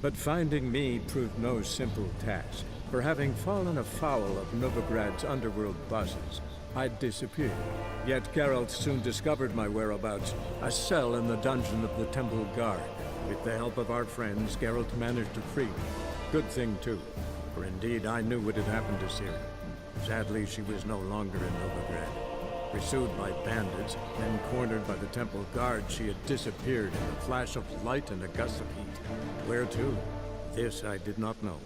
But finding me proved no simple task, for having fallen afoul of Novigrad's underworld bosses, I'd disappeared. Yet Geralt soon discovered my whereabouts, a cell in the dungeon of the Temple Guard. With the help of our friends, Geralt managed to free me. Good thing too, for indeed I knew what had happened to Ciri. Sadly, she was no longer in Novigrad. Pursued by bandits, then cornered by the Temple Guard, she had disappeared in a flash of light and a gust of heat. Where to? This I did not know.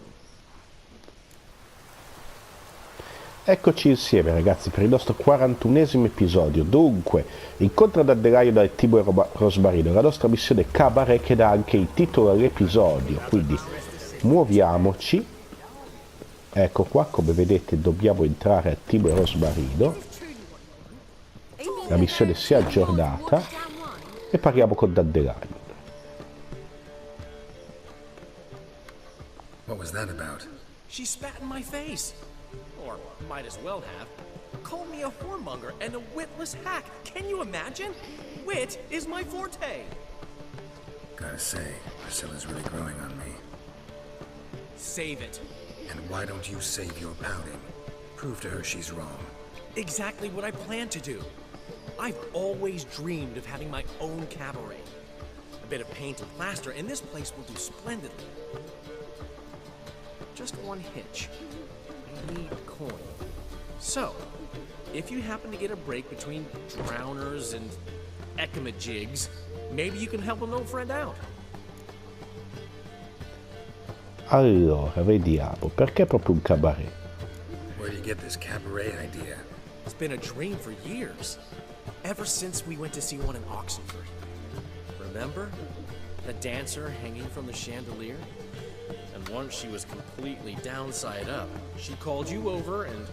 Eccoci insieme ragazzi per il nostro 41esimo episodio. Dunque, incontra Dandelion da Timo e Rosmarino, la nostra missione Cabaret che dà anche il titolo all'episodio, quindi muoviamoci. Ecco qua, come vedete dobbiamo entrare a Timo e Rosmarino. La missione si è aggiornata e parliamo con Dandelion. What was that about? She spat in my face. Or might as well have. Called me a whoremonger and a witless hack. Can you imagine? Wit is my forte. Gotta say, Priscilla's really growing on me. Save it. And why don't you save your pouting? Prove to her she's wrong. Exactly what I plan to do. I've always dreamed of having my own cabaret. A bit of paint and plaster, and this place will do splendidly. Just one hitch. I need a coin. So, if you happen to get a break between drowners and ecamajigs, maybe you can help an old friend out. Allora, vediamo, perché proprio un cabaret? Where do you get this cabaret idea? It's been a dream for years. Ever since we went to see one in Oxenford. Remember? The dancer hanging from the chandelier? And once she was completely downside up, she called you over and...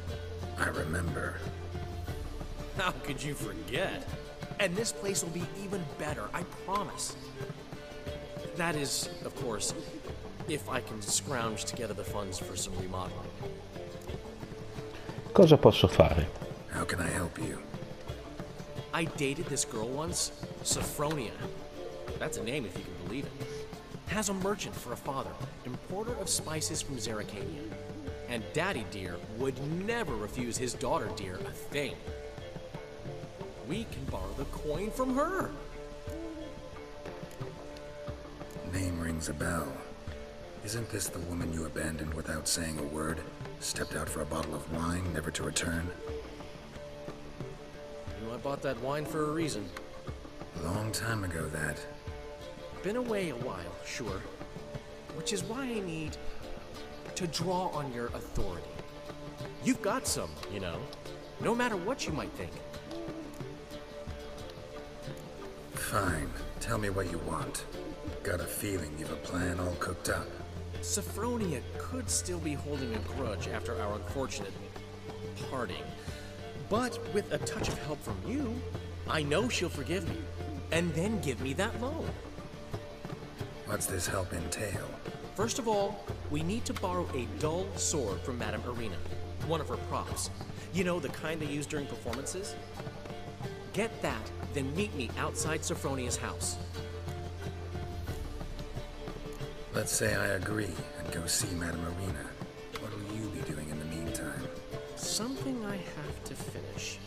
I remember. How could you forget? And this place will be even better, I promise. That is, of course, if I can scrounge together the funds for some remodeling. Cosa posso fare? How can I help you? I dated this girl once, Sophronia. That's a name if you can believe it. Has a merchant for a father, importer of spices from Zerrikania. And Daddy Dear would never refuse his daughter Dear a thing. We can borrow the coin from her. Name rings a bell. Isn't this the woman you abandoned without saying a word? Stepped out for a bottle of wine, never to return? You know, I bought that wine for a reason. Long time ago, that. Been away a while, sure. Which is why I need to draw on your authority. You've got some, you know, no matter what you might think. Fine. Tell me what you want. Got a feeling you've a plan all cooked up. Sophronia could still be holding a grudge after our unfortunate parting. But with a touch of help from you, I know she'll forgive me. And then give me that loan. What's this help entail? First of all, we need to borrow a dull sword from Madame Irina, one of her props. You know, the kind they use during performances? Get that, then meet me outside Sophronia's house. Let's say I agree and go see Madame Irina. What will you be doing in the meantime? Something I have to finish.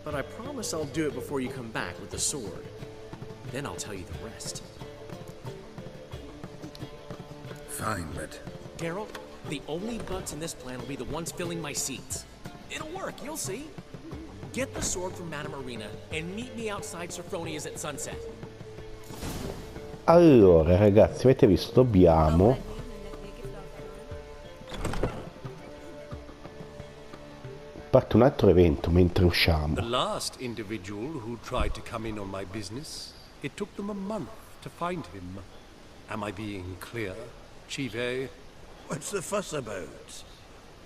But I promise I'll do it before you come back with the sword. Then I'll tell you the rest. Fine, but... Geralt, the only butts in this plan will be the ones filling my seats. It'll work, you'll see. Get the sword from Madame Irina and meet me outside Sophronia's at sunset. Allora ragazzi, avete visto, dobbiamo parte un altro evento mentre usciamo. The last individual who tried to come in on my business, it took them a month to find him. Am I being clear, Chive? What's the fuss about?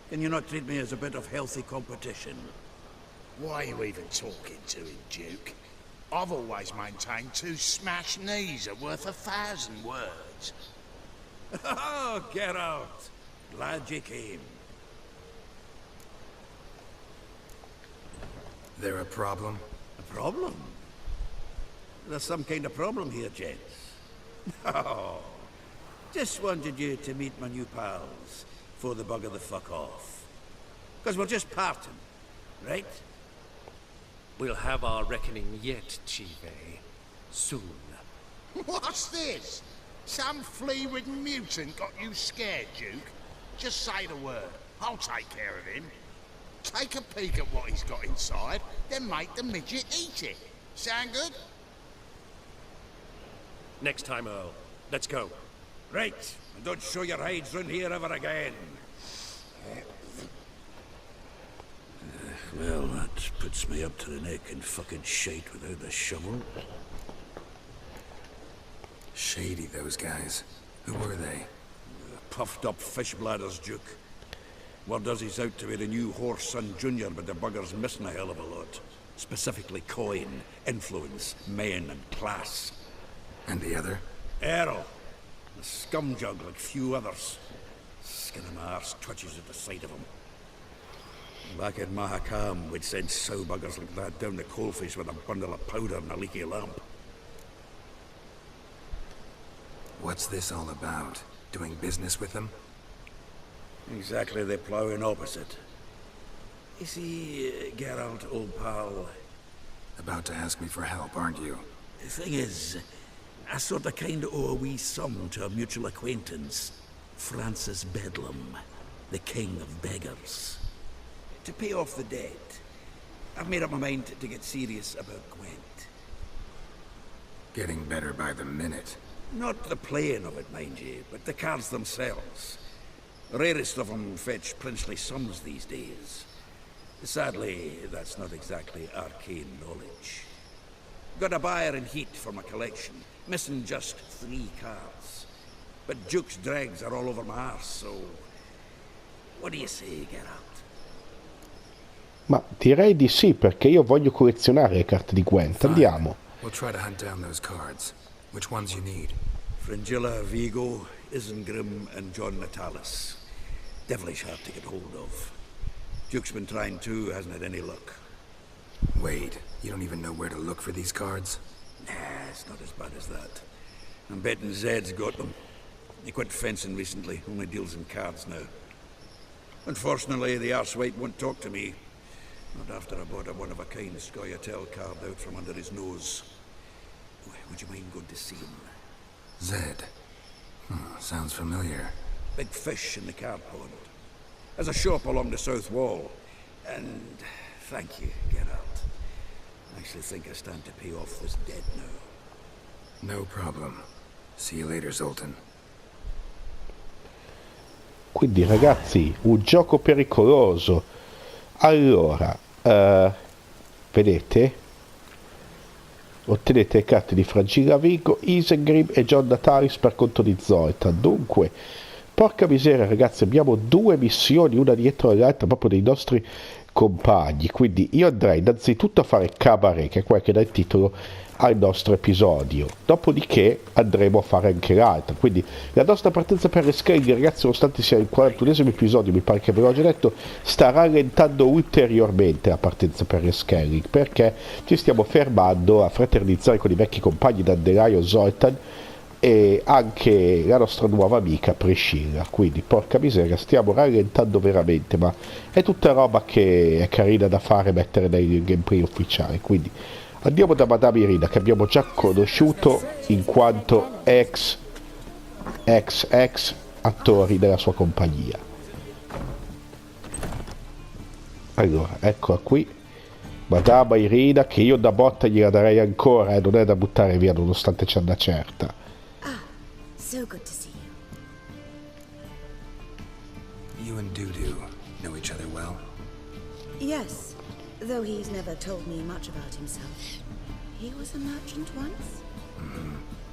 Can you not treat me as a bit of healthy competition? Why are you even talking to him, Duke? I've always maintained 2 smashed knees are worth 1,000 words. Oh, Geralt! Glad you came. There a problem? A problem? There's some kind of problem here, gents. Oh, Just wanted you to meet my new pals before the bugger the fuck off. Because we're just parting, right? We'll have our reckoning yet, Chive. Soon. What's this? Some flea-ridden mutant got you scared, Duke? Just say the word. I'll take care of him. Take a peek at what he's got inside, then make the midget eat it. Sound good? Next time, Earl. Let's go. Right, and don't show your hides round here ever again. Well, that puts me up to the neck in fucking shite without the shovel. Shady, those guys. Who were they? Puffed up fish bladders, Duke. Word does he's out to be the new Horse Son Junior, but the bugger's missing a hell of a lot. Specifically coin, influence, men, and class. And the other? Errol. A scumjug like few others. Skin of my arse twitches at the sight of him. Back in Mahakam, we'd send sow buggers like that down the coalface with a bundle of powder and a leaky lamp. What's this all about? Doing business with them? Exactly the ploughing opposite. You see, Geralt, old pal... About to ask me for help, aren't you? The thing is, I sort of kinda owe a wee sum to a mutual acquaintance. Francis Bedlam, the king of beggars. To pay off the debt, I've made up my mind to get serious about Gwent. Getting better by the minute. Not the playing of it, mind you, but the cards themselves. The rarest of them fetch princely sums these days. Sadly, that's not exactly arcane knowledge. Got a buyer in heat for my collection, missing just 3 cards. But Duke's dregs are all over my arse, so... What do you say, Geralt? Ma direi di sì, perché io voglio collezionare le carte di Gwent. Andiamo. We'll try to hunt down those cards. Which ones you need? Fringilla, Vigo, Isengrim, and John Natalis. Devilish hard to get hold of. Duke's been trying too, hasn't had any luck. Wait, you don't even know where to look for these cards? Nah, it's not as bad as that. I'm betting Zed's got them. He quit fencing recently, only deals in cards now. Unfortunately, the arsewite won't talk to me. Not after I bought a one-of-a-kind Scoia'tael card out from under his nose. Would you mind going to see him? Zed. Sounds familiar. Big fish in the card pond. There's a shop along the south wall. And thank you, Geralt. I actually think I stand to pay off this debt now. No problem. See you later, Zoltan. Quindi ragazzi, un gioco pericoloso. Allora, vedete? Ottenete le carte di Fragilla Vigo, Isengrim e John Natalis per conto di Zoltan. Dunque, porca miseria ragazzi, abbiamo 2 missioni una dietro l'altra proprio dei nostri compagni, quindi io andrei innanzitutto a fare Cabaret, che è quel che dà il titolo al nostro episodio, dopodiché andremo a fare anche l'altra. Quindi la nostra partenza per Rescaling, ragazzi, nonostante sia il 41esimo episodio, mi pare che ve l'ho già detto, sta rallentando ulteriormente la partenza per Rescaling, perché ci stiamo fermando a fraternizzare con i vecchi compagni Dandelion, Zoltan e anche la nostra nuova amica Priscilla. Quindi porca miseria, stiamo rallentando veramente, ma è tutta roba che è carina da fare, mettere nei gameplay ufficiali. Quindi andiamo da Madame Irina, che abbiamo già conosciuto in quanto ex attori della sua compagnia. Allora, eccola qui Madame Irina, che io da botta gliela darei ancora, non è da buttare via nonostante c'è una certa. So good to see you. You and Dudu know each other well? Yes, though he's never told me much about himself. He was a merchant once?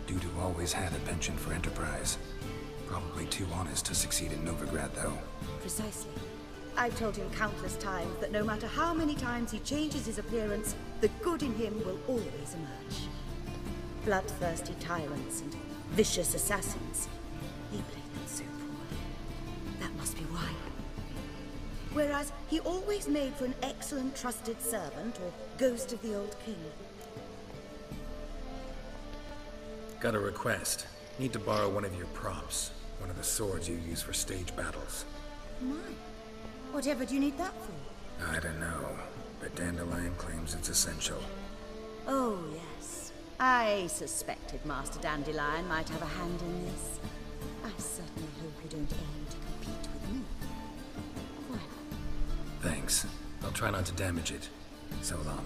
Dudu always had a penchant for enterprise. Probably too honest to succeed in Novigrad, though. Precisely. I've told him countless times that no matter how many times he changes his appearance, the good in him will always emerge. Bloodthirsty tyrants and vicious assassins. He played them so poorly. That must be why. Whereas he always made for an excellent trusted servant or ghost of the old king. Got a request. Need to borrow one of your props. One of the swords you use for stage battles. My. Whatever do you need that for? I don't know, but Dandelion claims it's essential. Oh, yes. I suspected Master Dandelion might have a hand in this. I certainly hope you don't aim to compete with me. Voilà. Thanks. I'll try not to damage it. So long.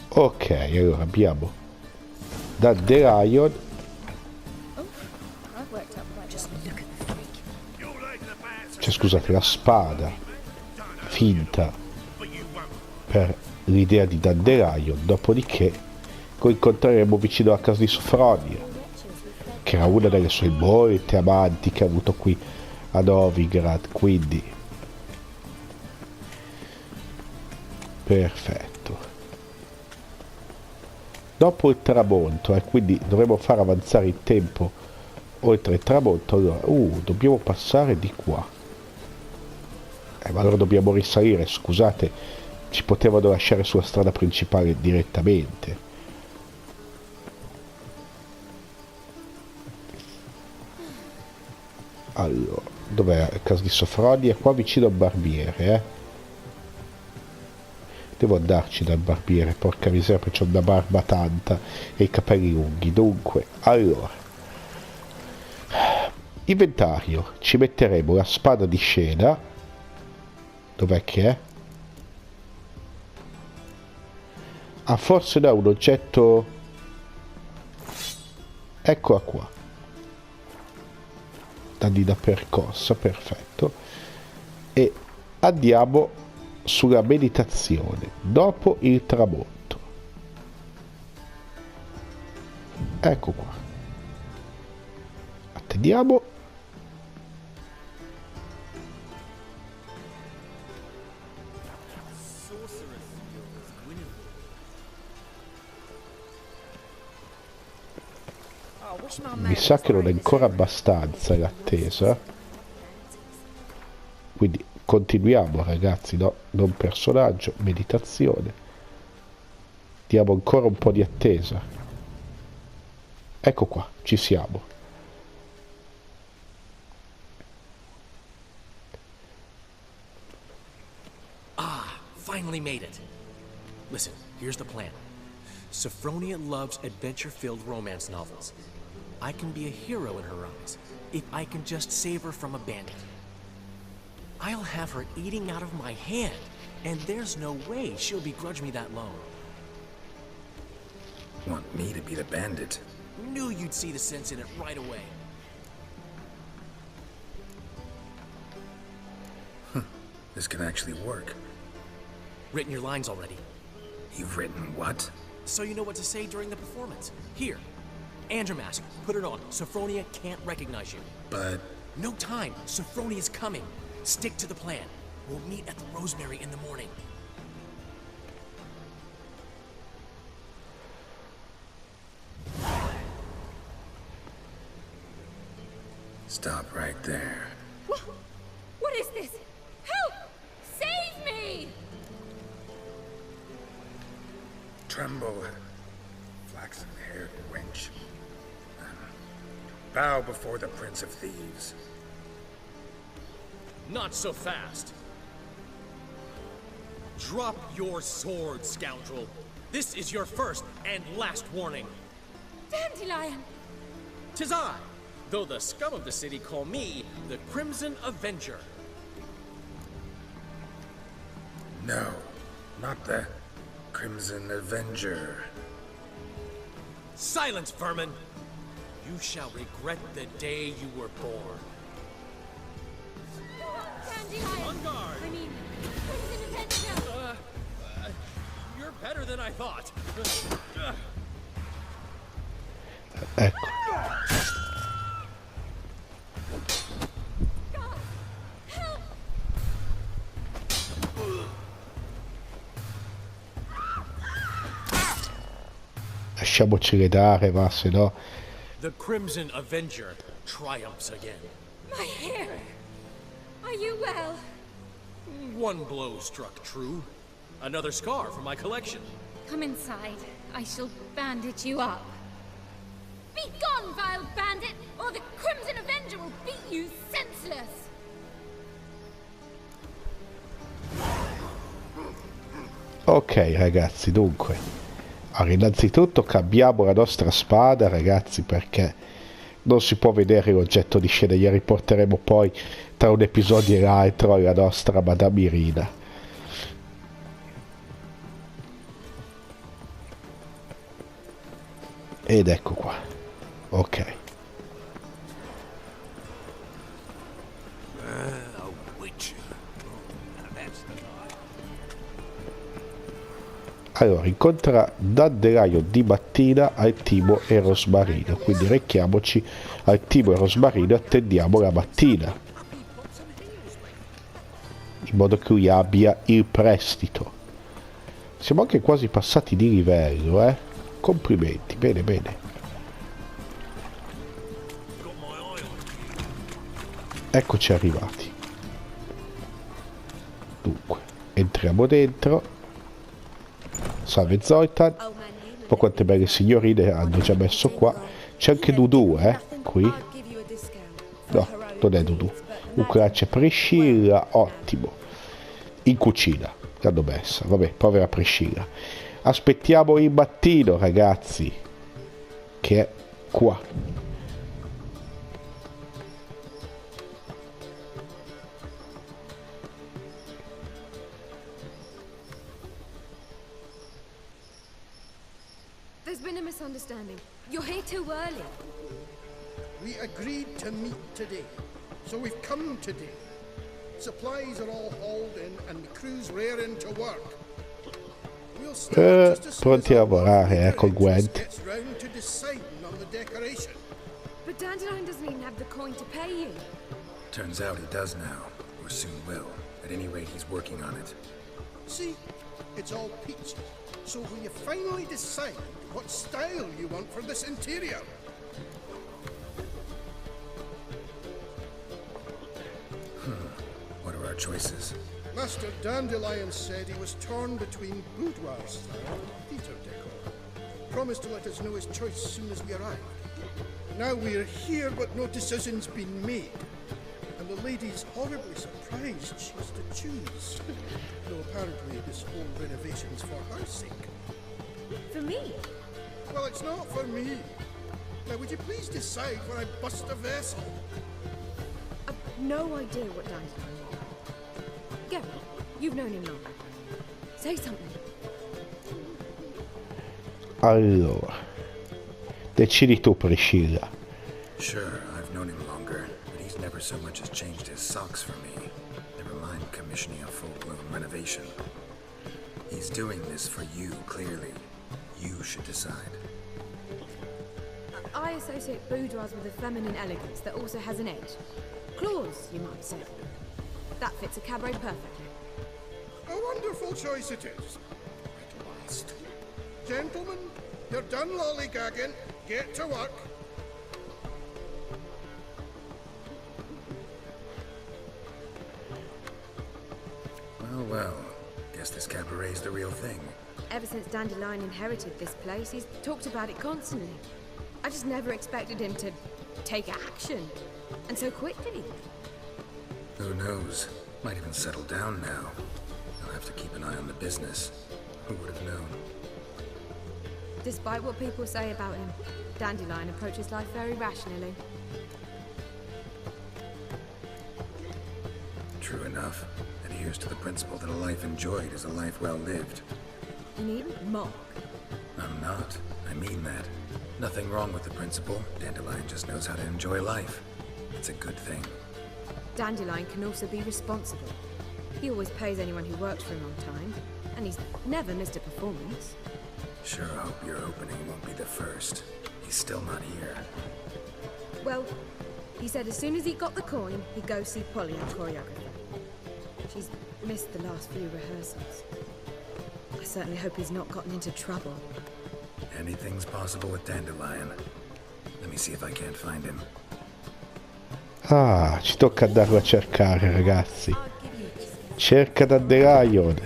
Ok, allora abbiamo Dandelion. Cioè, scusate, la spada finta per l'idea di Dandelion. Dopodiché lo incontreremo vicino a casa di Sofronia, che era una delle sue molte amanti che ha avuto qui a Novigrad, quindi perfetto. Dopo il tramonto, quindi dovremo far avanzare il tempo oltre il tramonto. Allora, dobbiamo passare di qua. Ma allora dobbiamo risalire, scusate, ci potevano lasciare sulla strada principale direttamente. Allora, dov'è il caso di Sofronia? È qua vicino al barbiere, Devo andarci dal barbiere, porca miseria, perché ho una barba tanta e i capelli lunghi. Dunque, allora, inventario, ci metteremo la spada di scena. Dov'è che è? Ah, forse no, un oggetto. Eccola qua. Danni da percossa, perfetto. E andiamo sulla meditazione dopo il tramonto. Ecco qua. Attendiamo. Mi sa che non è ancora abbastanza l'attesa, quindi continuiamo ragazzi, no? Non personaggio, meditazione, diamo ancora un po' di attesa. Ecco qua, ci siamo. Ah, finally made it. Listen, here's the plan. Sophronia loves adventure-filled romance novels. I can be a hero in her eyes if I can just save her from a bandit. I'll have her eating out of my hand, and there's no way she'll begrudge me that loan. Want me to be the bandit? Knew you'd see the sense in it right away. This can actually work. Written your lines already. You've written what? So you know what to say during the performance. Here. And your mask. Put it on. Sophronia can't recognize you. But... No time. Sophronia's coming. Stick to the plan. We'll meet at the Rosemary in the morning. Stop right there. What is this? Help! Save me! Tremble, flaxen-haired wench. Bow before the Prince of Thieves. Not so fast. Drop your sword, scoundrel. This is your first and last warning. Dandelion! 'Tis I, though the scum of the city call me the Crimson Avenger. No, not the Crimson Avenger. Silence, vermin! You shall regret the day you were born. Dandelion! On guard! I mean, Crimson Avenger! You're better than I thought. Ecco. God, help! Lasciamoceli dare, va, se no. The Crimson Avenger triumphs again. My hair! Are you well? One blow struck true. Another scar from my collection. Come inside. I shall bandage you up. Be gone, vile bandit, or the Crimson Avenger will beat you senseless! Ok ragazzi, dunque, allora, innanzitutto cambiamo la nostra spada ragazzi, perché non si può vedere l'oggetto di scena, gli riporteremo poi tra un episodio e l'altro la nostra Madame Irina. Ed ecco qua, ok. Allora, incontra Dandelion di mattina al Timo e Rosmarino, quindi rechiamoci al Timo e Rosmarino e attendiamo la mattina, in modo che lui abbia il prestito. Siamo anche quasi passati di livello, eh? Complimenti, bene, bene. Eccoci arrivati. Dunque, entriamo dentro. Salve Zoltan. Ma quante belle signorine hanno già messo qua. C'è anche Dudu, qui. No, non è Dudu. Comunque là c'è Priscilla, ottimo. In cucina l'hanno messa, vabbè, povera Priscilla. Aspettiamo il mattino, ragazzi, che è qua. There's been a misunderstanding. You're here too early. We agreed to meet today, so we've come today. Supplies are all hauled in and the crew's raring to work. We'll start just as soon Pronti a lavorare, col Gwent Gwent. gets round to deciding on the decoration. But Dandelion doesn't even have the coin to pay you. Turns out he does now, or soon will. At any rate, he's working on it. See, it's all peachy. So will you finally decide what style you want for this interior? What are our choices? Master Dandelion said he was torn between boudoir style and theatre decor. Promised to let us know his choice as soon as we arrived. Now we're here, but no decision's been made. And the lady's horribly surprised she has to choose. Though apparently this whole renovation's for her sake. For me? Well, it's not for me. Now, would you please decide when I bust a vessel? I've no idea what Dandelion is. Geralt, you've known him long. Say something. Allora, decidi tu, Priscilla. Sure, I've known him longer, but he's never so much as changed his socks for me. Never mind commissioning a full-blown renovation. He's doing this for you, clearly. You should decide. I associate boudoirs with a feminine elegance that also has an edge. Claws, you might say. That fits a cabaret perfectly. A wonderful choice it is. At last. Gentlemen, you're done lollygagging. Get to work. Well, well. Guess this cabaret's the real thing. Ever since Dandelion inherited this place, he's talked about it constantly. I just never expected him to take action. And so quickly. Who knows? Might even settle down now. I'll have to keep an eye on the business. Who would have known? Despite what people say about him, Dandelion approaches life very rationally. True enough. Adheres to the principle that a life enjoyed is a life well lived. You needn't mock. I'm not. I mean that. Nothing wrong with the principle. Dandelion just knows how to enjoy life. It's a good thing. Dandelion can also be responsible. He always pays anyone who works for him on time, and he's never missed a performance. Sure hope your opening won't be the first. He's still not here. Well, he said as soon as he got the coin, he'd go see Polly, our choreographer. She's missed the last few rehearsals. I certainly hope he's not gotten into trouble. Anything's possible with Dandelion. Let me see if I can't find him. Ah, ci tocca andarlo a cercare, ragazzi. Cerca Dandelion.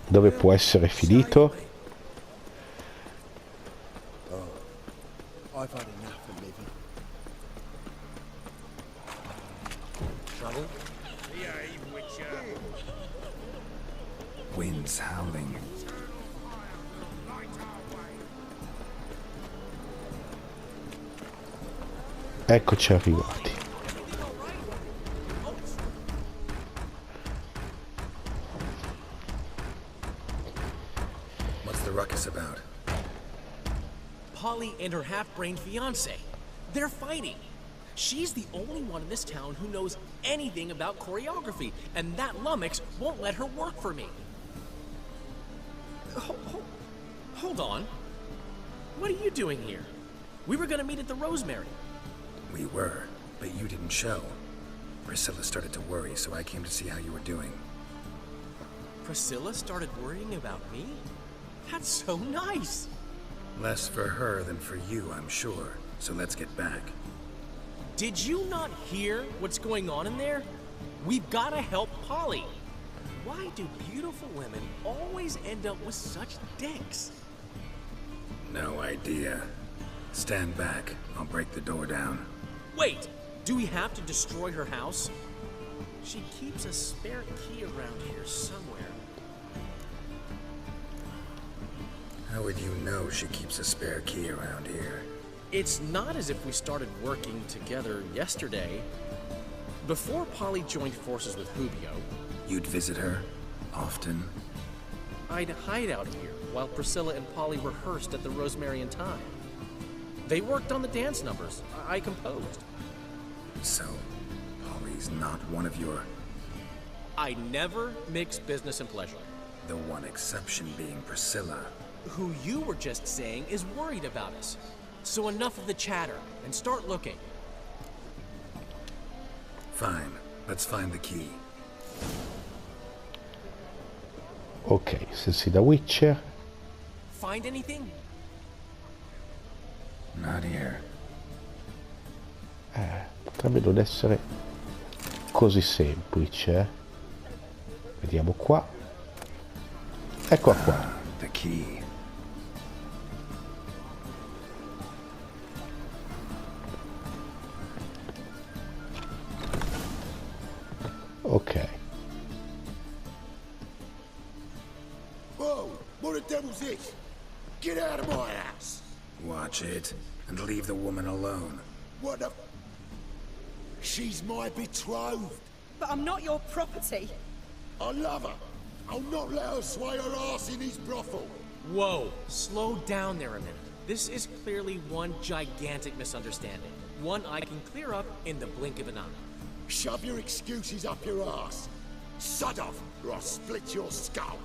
Dove può essere finito? I've had enough of living. Trouble? Winds howling. Eccoci arrivati. What's the ruckus about? Polly and her half-brained fiancé. They're fighting. She's the only one in this town who knows anything about choreography, and that lummox won't let her work for me. Hold on. What are you doing here? We were gonna meet at the Rosemary. We were, but you didn't show. Priscilla started to worry, so I came to see how you were doing. Priscilla started worrying about me? That's so nice. Less for her than for you, I'm sure. So let's get back. Did you not hear what's going on in there? We've gotta help Polly. Why do beautiful women always end up with such dicks? No idea. Stand back. I'll break the door down. Wait, do we have to destroy her house? She keeps a spare key around here somewhere. How would you know she keeps a spare key around here? It's not as if we started working together yesterday. Before Polly joined forces with Rubio, You'd visit her? Often? I'd hide out here while Priscilla and Polly rehearsed at the Rosemary and Thyme. They worked on the dance numbers I composed. So, Polly's not one of your... I never mix business and pleasure. The one exception being Priscilla. Who you were just saying is worried about us. So enough of the chatter and start looking. Fine. Let's find the key. Ok, sensi da Witcher. Find anything? Not here. Potrebbe non essere così semplice. Vediamo qua. Eccola qua. The key. Ok. Whoa! What the devil's this? Get out of my house! Watch it, and leave the woman alone. What the... She's my betrothed. But I'm not your property. I love her. I'll not let her sway her ass in his brothel. Whoa, slow down there a minute. This is clearly one gigantic misunderstanding. One I can clear up in the blink of an eye. Shove your excuses up your ass. Sod off, or I'll split your skull.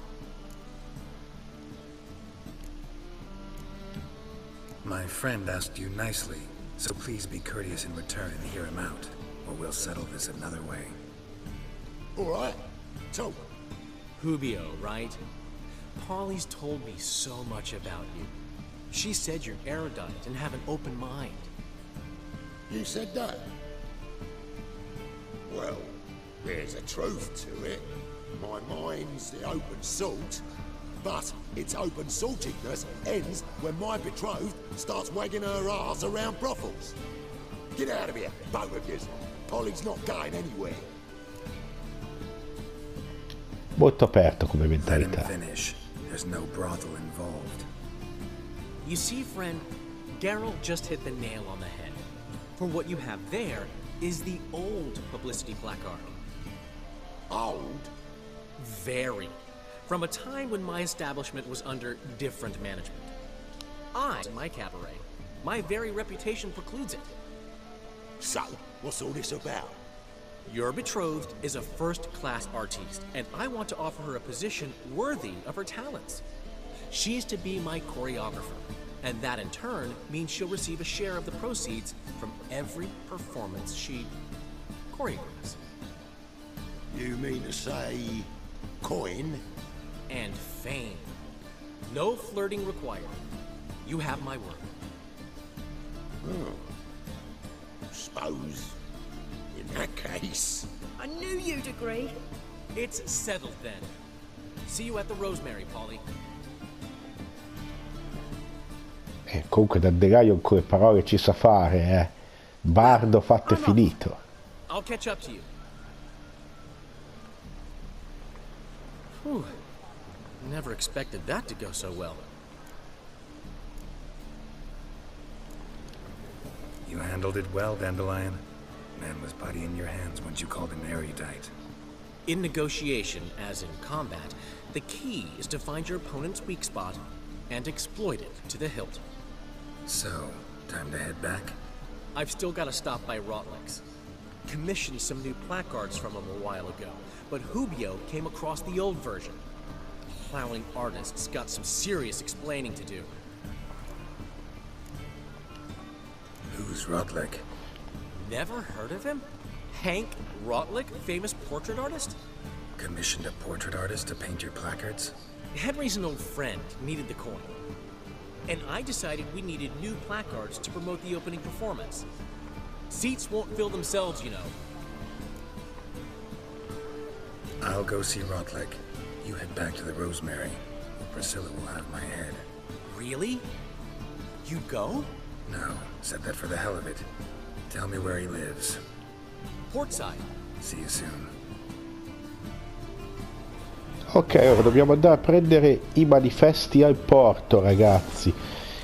My friend asked you nicely, so please be courteous in return and hear him out, or we'll settle this another way. All right. So, Rubio, right? Polly's told me so much about you. She said you're erudite and have an open mind. you said that? Well, there's a truth to it. My mind's the open salt, but its open saltedness ends when my betrothed starts wagging her arse around brothels. Get out of here, both of yous. Polly's not going anywhere. Molto aperto come Let him mentalità. finish. There's no brothel involved. You see, friend, Geralt just hit the nail on the head. For what you have there is the old publicity placard. Old? Very. From a time when my establishment was under different management. My cabaret. My very reputation precludes it. So, what's all this about? Your betrothed is a first-class artiste, and I want to offer her a position worthy of her talents. She's to be my choreographer, and that in turn means she'll receive a share of the proceeds from every performance she choreographs. You mean to say... coin? And fame. No flirting required. You have my word. Suppose... in that case... I knew you'd agree. It's settled then. See you at the Rosemary, Polly. Comunque Dandelion con le parole ci sa fare, Bardo fatto e finito. I'll catch up to you. Whew. Never expected that to go so well. You handled it well, Dandelion. Man was body in your hands once you called him erudite. In negotiation, as in combat, the key is to find your opponent's weak spot and exploit it to the hilt. So, time to head back? I've still got to stop by Rotlick's. Commissioned some new placards from him a while ago, but Hubio came across the old version. Plowing artists got some serious explaining to do. Who's Rotlick? Never heard of him? Hank Rotlick, famous portrait artist? Commissioned a portrait artist to paint your placards? Henry's an old friend, needed the coin. And I decided we needed new placards to promote the opening performance. Seats won't fill themselves, you know. I'll go see Rotlick. You head back to the Rosemary, where Priscilla will have my head. Really? You go? No, said that for the hell of it. Tell me where he lives. Portside. See you soon. Ok, ora dobbiamo andare a prendere i manifesti al porto, ragazzi.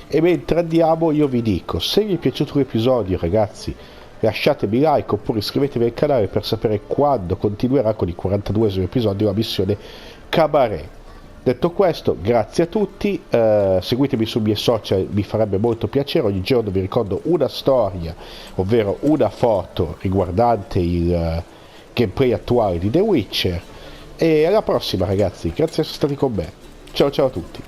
E mentre andiamo io vi dico, se vi è piaciuto l'episodio, ragazzi, lasciatemi like oppure iscrivetevi al canale per sapere quando continuerà con il 42esimo episodio la missione Cabaret. Detto questo, grazie a tutti, seguitemi sui miei social, mi farebbe molto piacere. Ogni giorno vi ricordo una storia, ovvero una foto riguardante il gameplay attuale di The Witcher. E alla prossima, ragazzi, grazie per essere stati con me. Ciao ciao a tutti.